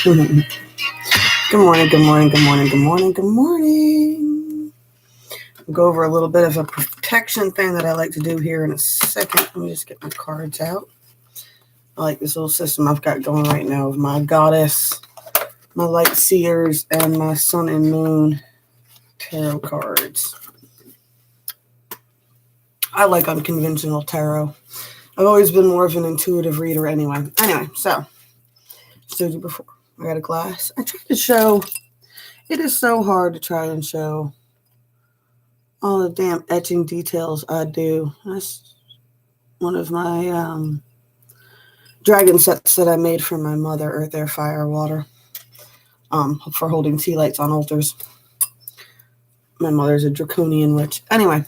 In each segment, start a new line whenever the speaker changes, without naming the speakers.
Good morning, good morning, good morning, good morning, good morning. We'll go over a little bit of a protection thing that I like to do here in a second. Let me just get my cards out. I like this little system I've got going right now of my goddess, my light seers, and my sun and moon tarot cards. I like unconventional tarot. I've always been more of an intuitive reader anyway. So, showed you before. I got a glass. I try to show, it is so hard to try and show all the damn etching details I do. That's one of my dragon sets that I made for my mother, Earth, Air, Fire, Water, for holding tea lights on altars. My mother's a draconian witch. Anyway,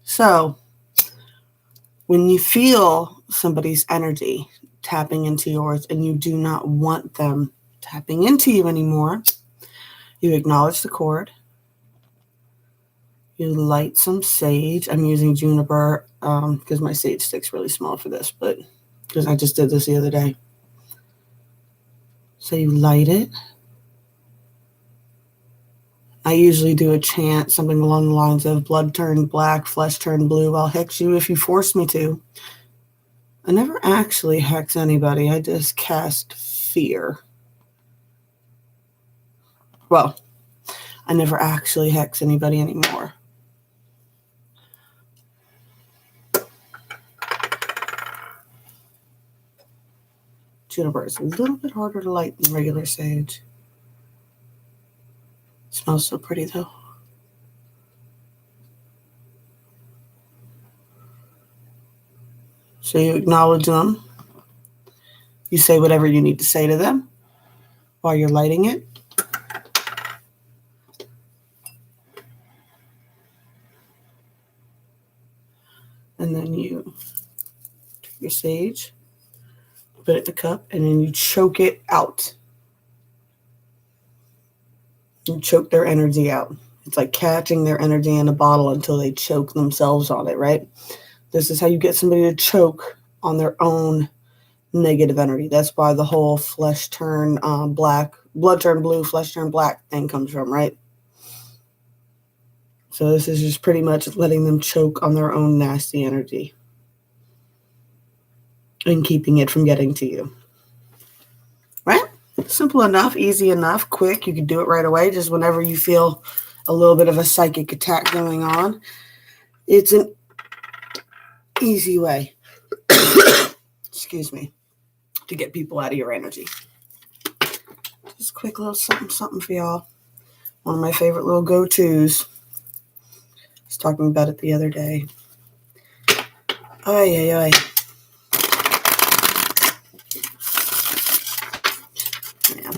so when you feel somebody's energy tapping into yours and you do not want them tapping into you anymore, you acknowledge the cord. You light some sage. I'm using juniper because my sage stick's really small for this, but because I just did this the other day. So you light it. I usually do a chant, something along the lines of blood turned black, flesh turned blue. I'll hex you if you force me to. I never actually hex anybody. I just cast fear. Well, I never actually hex anybody anymore. Juniper is a little bit harder to light than regular sage. It smells so pretty though. So you acknowledge them. You say whatever you need to say to them while you're lighting it. And then you take your sage, put it in the cup, and then you choke it out. You choke their energy out. It's like catching their energy in a bottle until they choke themselves on it, right? This is how you get somebody to choke on their own negative energy. That's why the whole flesh turn black, blood turn blue, flesh turn black thing comes from, right? So this is just pretty much letting them choke on their own nasty energy and keeping it from getting to you. Right? Simple enough, easy enough, quick. You can do it right away, just whenever you feel a little bit of a psychic attack going on. It's an easy way, excuse me, to get people out of your energy. Just a quick little something for y'all. One of my favorite little go-tos. I was talking about it the other day. Ay. Yeah.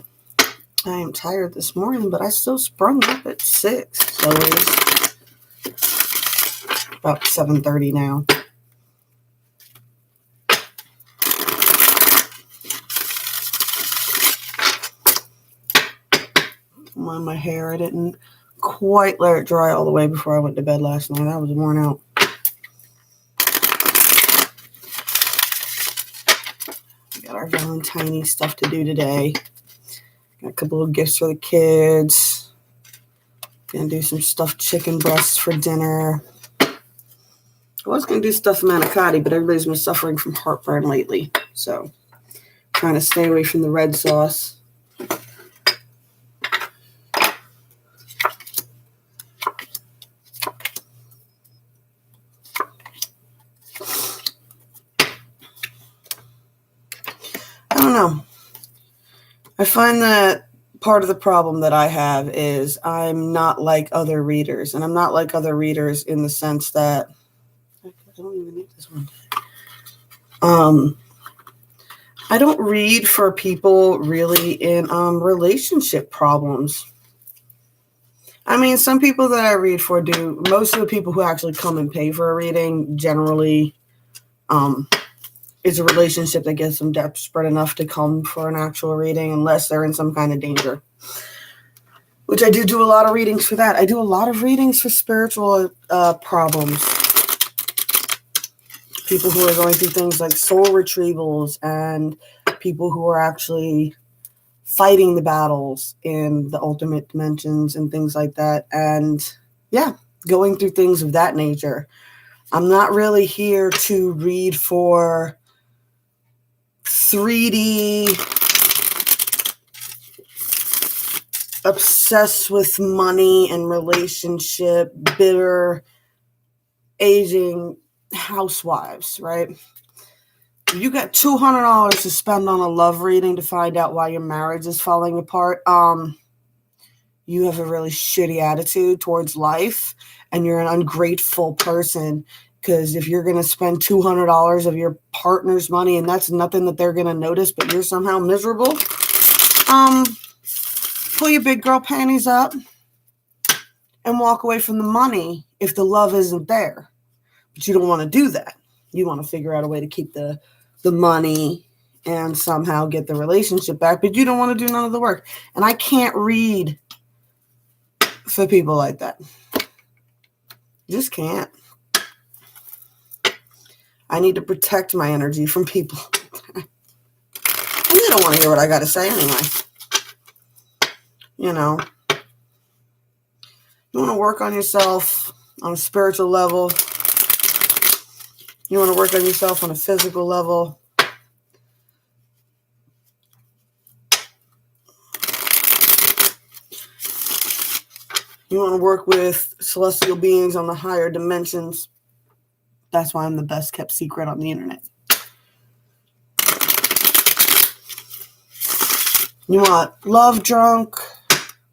I am tired this morning, but I still sprung up at 6. So it's about 7:30 now. On my hair, I didn't quite let it dry all the way before I went to bed last night. I was worn out. We got our Valentine stuff to do today. Got a couple of gifts for the kids. Gonna do some stuffed chicken breasts for dinner. I was gonna do stuffed manicotti, but everybody's been suffering from heartburn lately, so trying to stay away from the red sauce. I don't know. I find that part of the problem that I have is I'm not like other readers. And I'm not like other readers in the sense that I don't even need this one. I don't read for people really in relationship problems. I mean, some people that I read for do. Most of the people who actually come and pay for a reading generally it's a relationship that gets them desperate enough to come for an actual reading unless they're in some kind of danger. Which I do a lot of readings for that. I do a lot of readings for spiritual problems. People who are going through things like soul retrievals and people who are actually fighting the battles in the ultimate dimensions and things like that. And yeah, going through things of that nature. I'm not really here to read for 3D, obsessed with money and relationship, bitter, aging housewives, right? You got $200 to spend on a love reading to find out why your marriage is falling apart. You have a really shitty attitude towards life, and you're an ungrateful person. Because if you're going to spend $200 of your partner's money, and that's nothing that they're going to notice, but you're somehow miserable, pull your big girl panties up and walk away from the money if the love isn't there. But you don't want to do that. You want to figure out a way to keep the money and somehow get the relationship back, but you don't want to do none of the work. And I can't read for people like that. Just can't. I need to protect my energy from people. And they don't want to hear what I got to say anyway. You know, you want to work on yourself on a spiritual level. You want to work on yourself on a physical level. You want to work with celestial beings on the higher dimensions. That's why I'm the best kept secret on the internet. You want love drunk,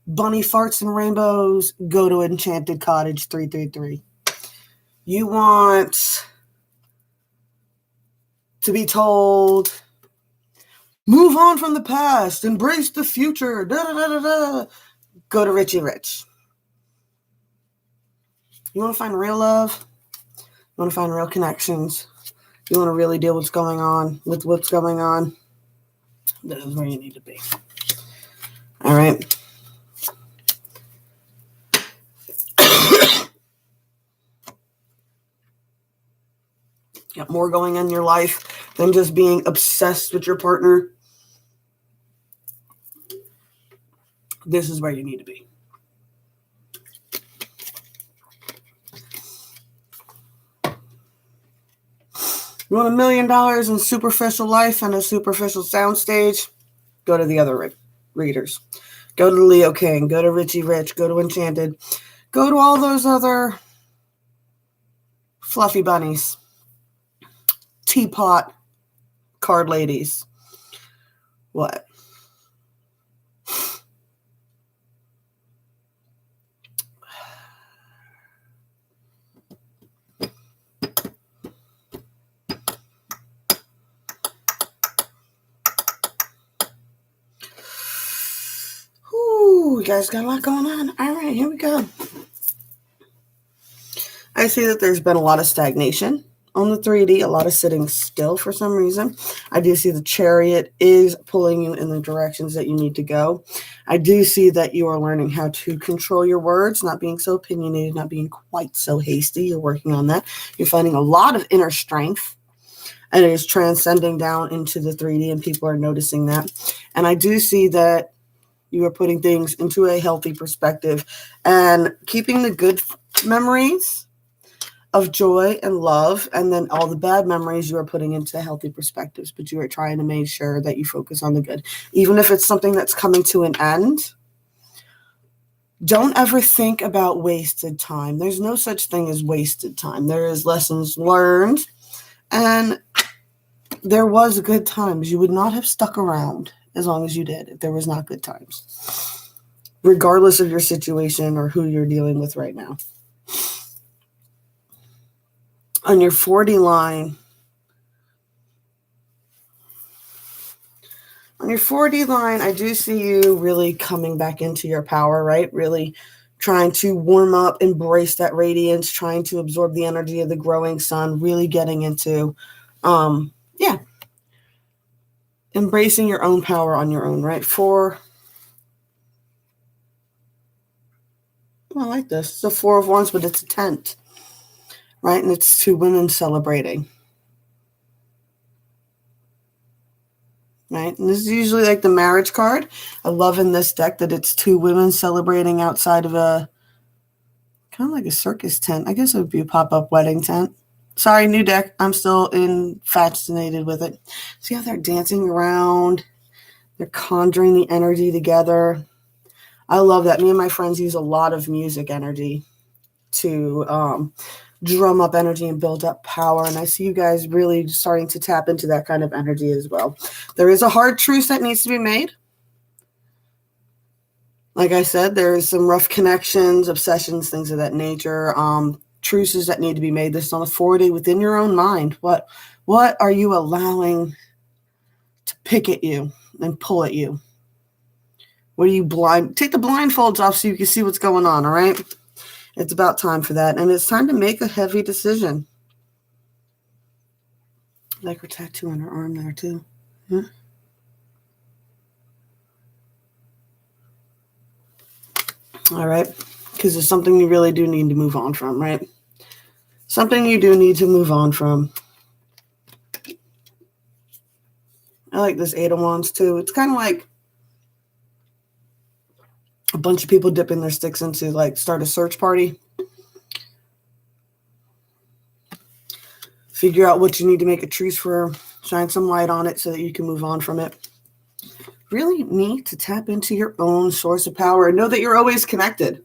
bunny farts and rainbows, go to Enchanted Cottage 333. You want to be told, move on from the past, embrace the future, da da da da da. Go to Richie Rich. You want to find real love? You want to find real connections? You want to really deal with what's going on? That is where you need to be. All right. You got more going on in your life than just being obsessed with your partner. This is where you need to be. You want $1 million in superficial life and a superficial soundstage? Go to the other readers. Go to Leo King. Go to Richie Rich. Go to Enchanted. Go to all those other fluffy bunnies. Teapot card ladies. What? Ooh, you guys got a lot going on. All right, here we go. I see that there's been a lot of stagnation on the 3D, a lot of sitting still for some reason. I do see the Chariot is pulling you in the directions that you need to go. I do see that you are learning how to control your words, not being so opinionated, not being quite so hasty. You're working on that. You're finding a lot of inner strength, and it is transcending down into the 3D, and people are noticing that. And I do see that you are putting things into a healthy perspective and keeping the good memories of joy and love, and then all the bad memories you are putting into healthy perspectives, but you are trying to make sure that you focus on the good. Even if it's something that's coming to an end, don't ever think about wasted time. There's no such thing as wasted time. There is lessons learned, and there was good times. You would not have stuck around as long as you did if there was not good times, regardless of your situation or who you're dealing with right now. On your 4D line, I do see you really coming back into your power, right? Really trying to warm up, embrace that radiance, trying to absorb the energy of the growing sun, really getting into, embracing your own power on your own, right? I like this. It's a 4 of Wands, but it's a tent. Right? And it's 2 women celebrating. right? And this is usually like the marriage card. I love in this deck that it's two women celebrating outside of a kind of like a circus tent. I guess it would be a pop-up wedding tent. Sorry, new deck. I'm still fascinated with it. See how they're dancing around? They're conjuring the energy together. I love that. Me and my friends use a lot of music energy to drum up energy and build up power. And I see you guys really starting to tap into that kind of energy as well. There is a hard truce that needs to be made. Like I said, there's some rough connections, obsessions, things of that nature. Truces that need to be made. This is on authority within your own mind. What are you allowing to pick at you and pull at you? What are you blind? Take the blindfolds off so you can see what's going on, all right? It's about time for that. And it's time to make a heavy decision. I like her tattoo on her arm there, too. Yeah. All right. Because it's something you really do need to move on from, right? Something you do need to move on from. I like this Eight of Wands, too. It's kind of like a bunch of people dipping their sticks into, like, start a search party. Figure out what you need to make a truce for. Shine some light on it so that you can move on from it. Really need to tap into your own source of power and know that you're always connected.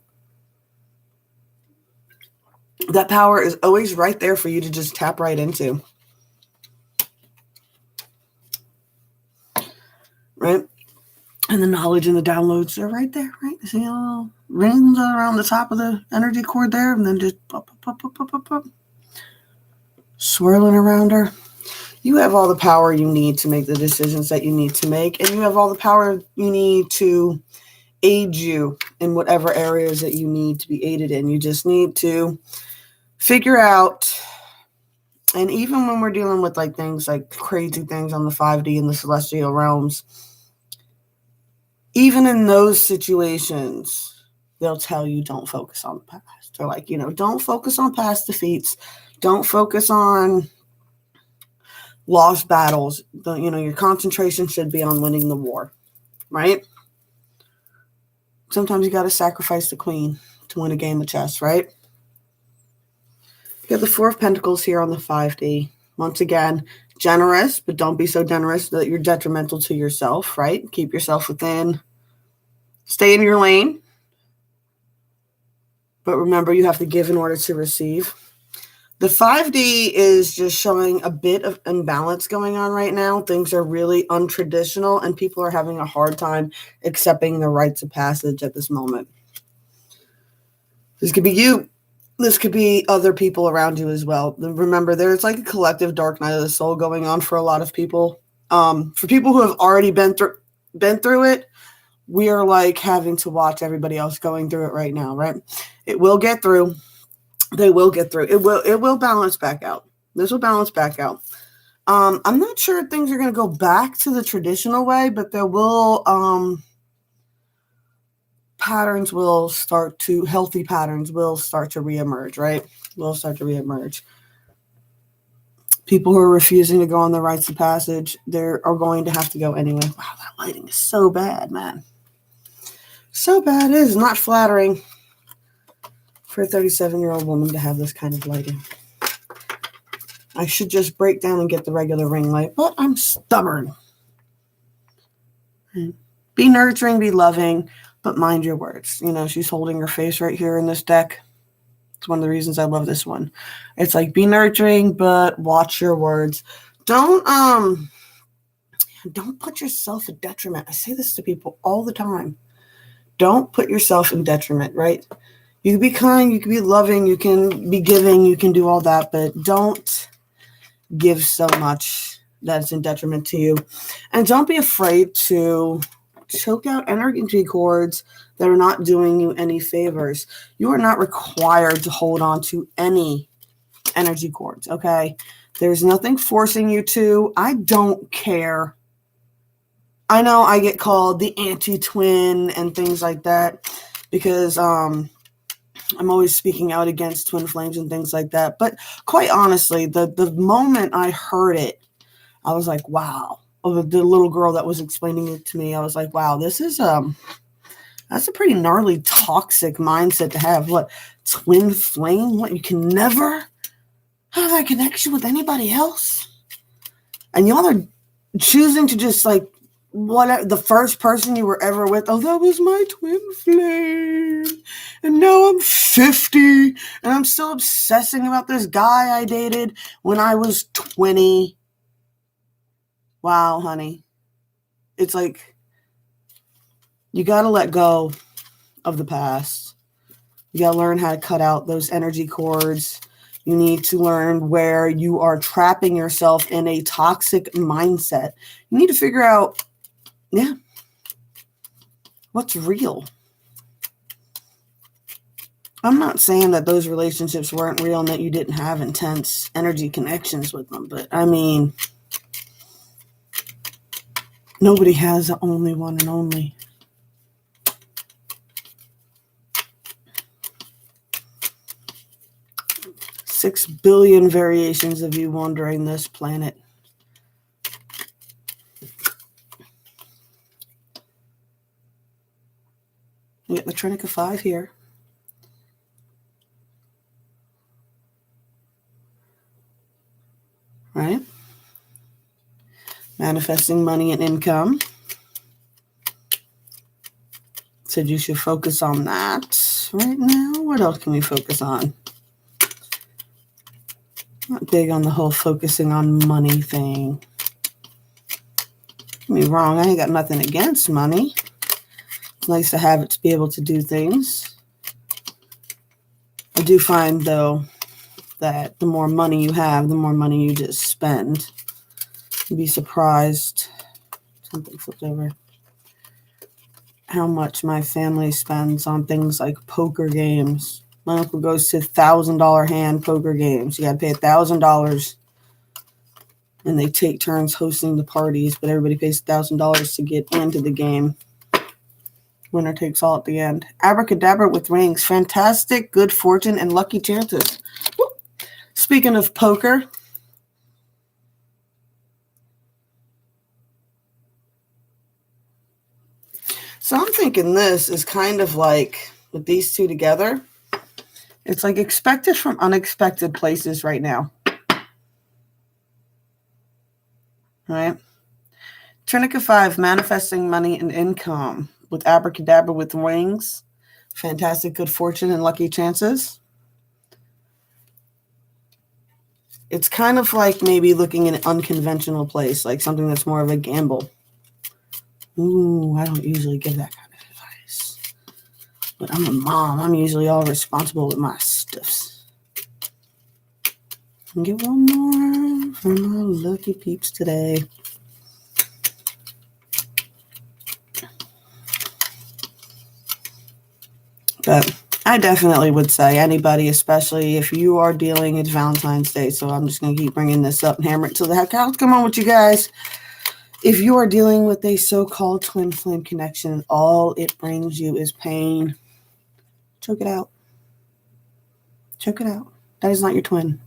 That power is always right there for you to just tap right into. Right? And the knowledge and the downloads are right there, right? See all rings around the top of the energy cord there, and then just pop, pop, pop, pop, pop, pop, swirling around her. You have all the power you need to make the decisions that you need to make, and you have all the power you need to aid you in whatever areas that you need to be aided in. You just need to figure out, and even when we're dealing with like things like crazy things on the 5D and the celestial realms, even in those situations, they'll tell you don't focus on the past. They're like, don't focus on past defeats. Don't focus on lost battles. Your concentration should be on winning the war, right? Sometimes you got to sacrifice the queen to win a game of chess, right? You have the Four of Pentacles here on the 5D. Once again, generous, but don't be so generous that you're detrimental to yourself, right? Keep yourself within. Stay in your lane. But remember, you have to give in order to receive. The 5D is just showing a bit of imbalance going on right now. Things are really untraditional, and people are having a hard time accepting the rites of passage at this moment. This could be you. This could be other people around you as well. Remember, there's like a collective dark night of the soul going on for a lot of people. For people who have already been through it, we are like having to watch everybody else going through it right now, right? It will get through. They will get through. It will balance back out. This will balance back out. I'm not sure if things are going to go back to the traditional way, but there will healthy patterns will start to reemerge, right? Will start to reemerge. People who are refusing to go on the rites of passage, they are going to have to go anyway. Wow, that lighting is so bad, man. So bad. It is not flattering for a 37-year-old woman to have this kind of lighting. I should just break down and get the regular ring light, but I'm stubborn. Be nurturing, be loving, but mind your words. She's holding her face right here in this deck. It's one of the reasons I love this one. It's like, be nurturing, but watch your words. Don't put yourself in detriment. I say this to people all the time. Don't put yourself in detriment, right? You can be kind, you can be loving, you can be giving, you can do all that, but don't give so much that's in detriment to you. And don't be afraid to choke out energy cords that are not doing you any favors. You are not required to hold on to any energy cords, okay? There's nothing forcing you to. I don't care. I know I get called the anti-twin and things like that because I'm always speaking out against twin flames and things like that. But quite honestly, the moment I heard it, I was like, wow, the little girl that was explaining it to me, I was like, wow, this is that's a pretty gnarly, toxic mindset to have. What, twin flame? What, you can never have that connection with anybody else? And y'all are choosing to just like, whatever, the first person you were ever with, oh, that was my twin flame. And now I'm 50 and I'm still obsessing about this guy I dated when I was 20. Wow, honey. It's like, you got to let go of the past. You got to learn how to cut out those energy cords. You need to learn where you are trapping yourself in a toxic mindset. You need to figure out, what's real. I'm not saying that those relationships weren't real and that you didn't have intense energy connections with them, but I mean, nobody has the only one and only. Six billion variations of you wandering this planet. You get the Trinity 5 here. Right? Manifesting money and income. Said you should focus on that right now. What else can we focus on? Not big on the whole focusing on money thing. Don't get me wrong, I ain't got nothing against money. It's nice to have it to be able to do things. I do find, though, that the more money you have, the more money you just spend. You'd be surprised. Something flipped over. How much my family spends on things like poker games. My uncle goes to $1,000 hand poker games. You got to pay $1,000, and they take turns hosting the parties, but everybody pays $1,000 to get into the game. Winner takes all at the end. Abracadabra with rings. Fantastic, good fortune, and lucky chances. Woo. Speaking of poker, so I'm thinking this is kind of like, with these two together, it's like expected from unexpected places right now. Right? Trinity 5, manifesting money and income with abracadabra with wings. Fantastic, good fortune, and lucky chances. It's kind of like maybe looking in an unconventional place, like something that's more of a gamble. Ooh, I don't usually give that kind of advice. But I'm a mom. I'm usually all responsible with my stuffs. And get one more for my lucky peeps today. But I definitely would say anybody, especially if you are dealing, it's Valentine's Day, so I'm just going to keep bringing this up and hammer it till the heck out. Come on with you guys. If you are dealing with a so-called twin flame connection, all it brings you is pain. Choke it out. Choke it out. That is not your twin.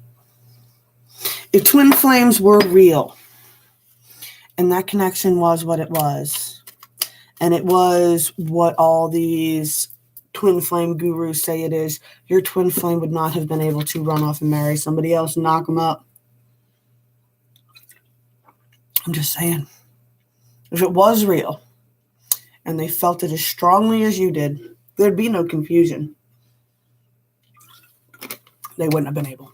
If twin flames were real, and that connection was what it was, and it was what all these twin flame gurus say it is, your twin flame would not have been able to run off and marry somebody else and knock them up. I'm just saying. If it was real, and they felt it as strongly as you did, there'd be no confusion. They wouldn't have been able.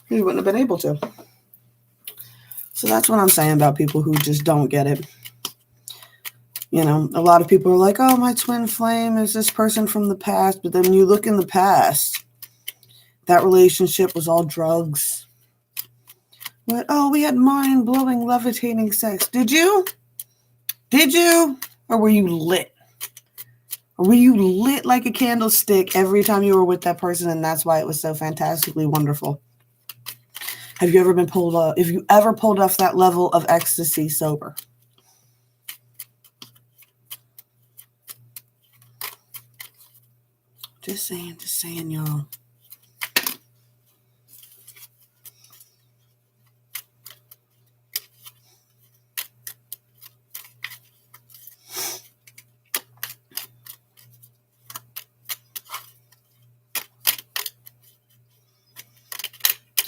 They wouldn't have been able to. So that's what I'm saying about people who just don't get it. You know, a lot of people are like, oh, my twin flame is this person from the past. But then when you look in the past, that relationship was all drugs. But, oh, we had mind-blowing, levitating sex. Did you? Did you? Or were you lit? Or were you lit like a candlestick every time you were with that person, and that's why it was so fantastically wonderful? Have you ever been pulled off? If you ever pulled off that level of ecstasy sober? Just saying, y'all.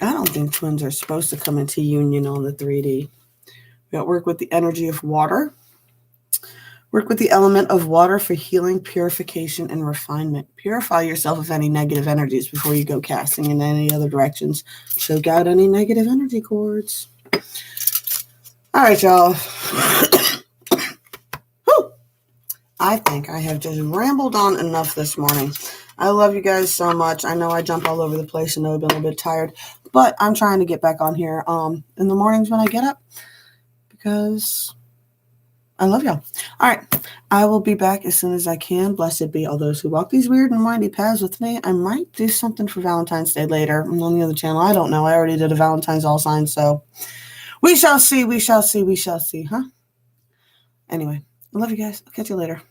I don't think twins are supposed to come into union on the 3D. We got work with the energy of water. Work with the element of water for healing, purification, and refinement. Purify yourself of any negative energies before you go casting in any other directions. Choke out any negative energy cords. All right, y'all. I think I have just rambled on enough this morning. I love you guys so much. I know I jump all over the place and I've been a little bit tired, but I'm trying to get back on here in the mornings when I get up because I love y'all. All right. I will be back as soon as I can. Blessed be all those who walk these weird and windy paths with me. I might do something for Valentine's Day later on the other channel. I don't know. I already did a Valentine's all sign, so we shall see. We shall see. We shall see, huh? Anyway, I love you guys. I'll catch you later.